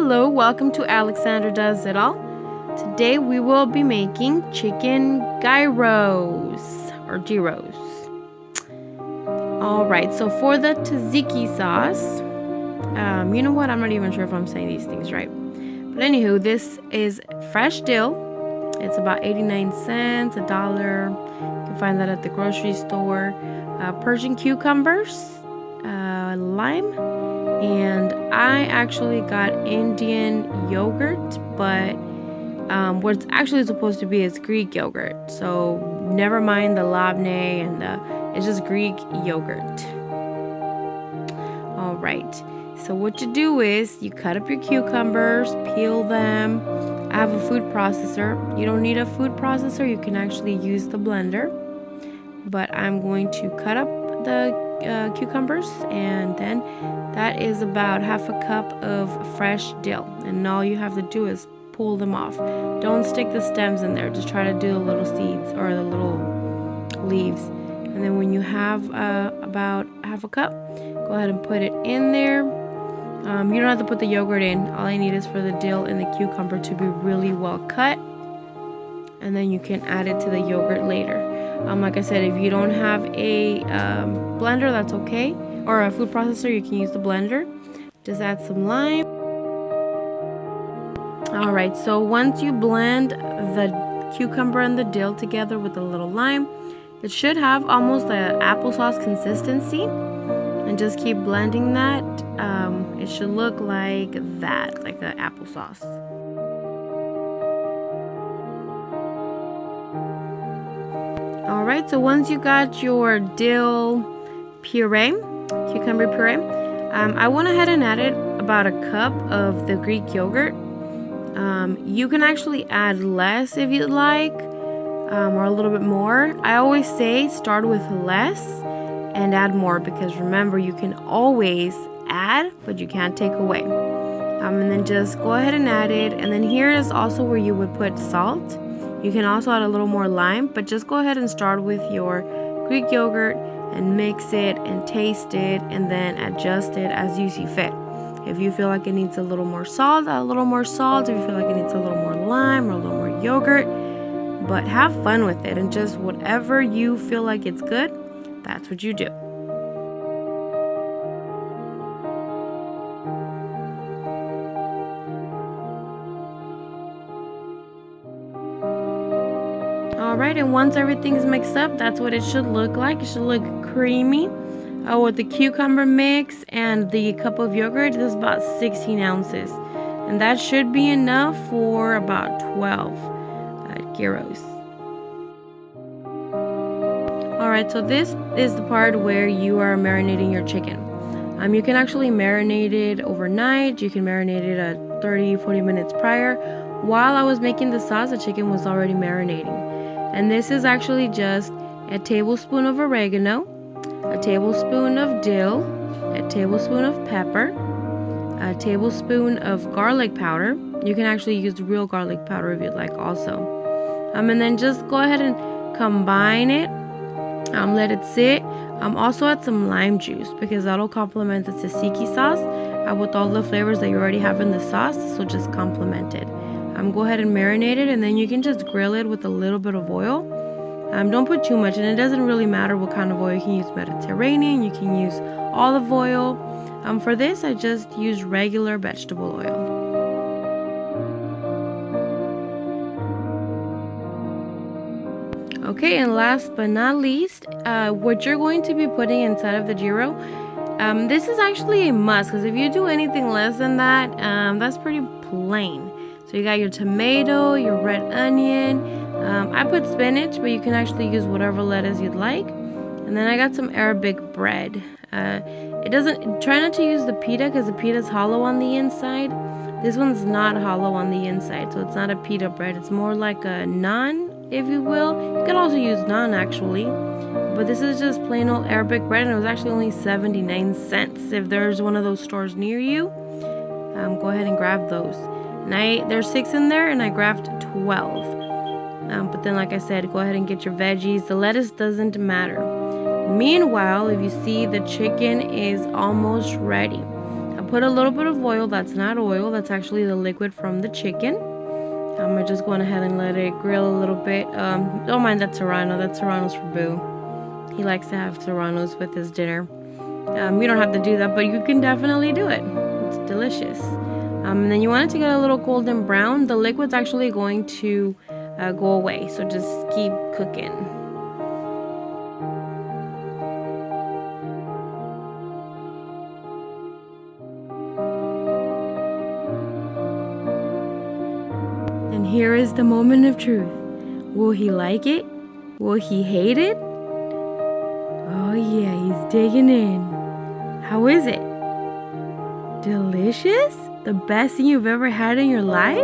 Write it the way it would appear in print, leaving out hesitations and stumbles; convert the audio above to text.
Hello, welcome to Alexandra Does It All. Today we will be making chicken gyros or gyros. Alright, so for the tzatziki sauce, you know what? I'm not even sure if I'm saying these things right. But anywho, this is fresh dill. It's about 89 cents, $1. You can find that at the grocery store. Persian cucumbers, lime, and I actually got Indian yogurt, but what it's actually supposed to be is Greek yogurt. So never mind the labne and it's just Greek yogurt. All right. So what you do is you cut up your cucumbers, peel them. I have a food processor. You don't need a food processor. You can actually use the blender. But I'm going to cut up the cucumbers, and then that is about half a cup of fresh dill. And all you have to do is pull them off. Don't stick the stems in there. Just try to do the little seeds or the little leaves. And then when you have about half a cup, go ahead and put it in there. You don't have to put the yogurt in. All I need is for the dill and the cucumber to be really well cut. And then you can add it to the yogurt later. Like I said, if you don't have a blender, that's okay. Or a food processor, you can use the blender. Just add some lime. Alright, so once you blend the cucumber and the dill together with a little lime, it should have almost an applesauce consistency. And just keep blending that. It should look like that, like an applesauce. Alright, so once you got your dill puree, cucumber puree, I went ahead and added about a cup of the Greek yogurt. You can actually add less if you'd like, or a little bit more. I always say start with less and add more, because remember, you can always add, but you can't take away. And then just go ahead and add it. And then here is also where you would put salt. You can also add a little more lime, but just go ahead and start with your Greek yogurt and mix it and taste it, and then adjust it as you see fit. If you feel like it needs a little more salt, add a little more salt. If you feel like it needs a little more lime or a little more yogurt, but have fun with it, and just whatever you feel like it's good, that's what you do. Alright, and once everything's mixed up, that's what it should look like. It should look creamy. With the cucumber mix and the cup of yogurt, this is about 16 ounces. And that should be enough for about 12 gyros. Alright, so this is the part where you are marinating your chicken. You can actually marinate it overnight. You can marinate it at 30-40 minutes prior. While I was making the sauce, the chicken was already marinating. And this is actually just a tablespoon of oregano, a tablespoon of dill, a tablespoon of pepper, a tablespoon of garlic powder. You can actually use real garlic powder if you'd like also. And then just go ahead and combine it. Let it sit. Also add some lime juice, because that'll complement the tzatziki sauce with all the flavors that you already have in the sauce. So just complement it. Go ahead and marinate it, and then you can just grill it with a little bit of oil. Don't put too much, and it doesn't really matter what kind of oil. You can use Mediterranean, you can use olive oil. For this, I just use regular vegetable oil. Okay, and last but not least, what you're going to be putting inside of the gyro, this is actually a must, because if you do anything less than that, that's pretty plain. So you got your tomato, your red onion. I put spinach, but you can actually use whatever lettuce you'd like. And then I got some Arabic bread. Try not to use the pita, because the pita is hollow on the inside. This one's not hollow on the inside, so it's not a pita bread. It's more like a naan, if you will. You can also use naan actually, but this is just plain old Arabic bread, and it was actually only 79 cents. If there's one of those stores near you, go ahead and grab those. And there's 6 in there, and I grabbed 12. But then, like I said, go ahead and get your veggies. The lettuce doesn't matter. Meanwhile, if you see, the chicken is almost ready. put a little bit of oil. That's not oil, that's actually the liquid from the chicken. I'm gonna just go ahead and let it grill a little bit. Don't mind that serrano. That serrano's for Boo. He likes to have serranos with his dinner. You don't have to do that, but you can definitely do it. It's delicious. And then you want it to get a little golden brown. The liquid's actually going to go away, so just keep cooking. And here is the moment of truth. Will he like it? Will he hate it? Oh yeah, he's digging in. How is it? Delicious? The best thing you've ever had in your life?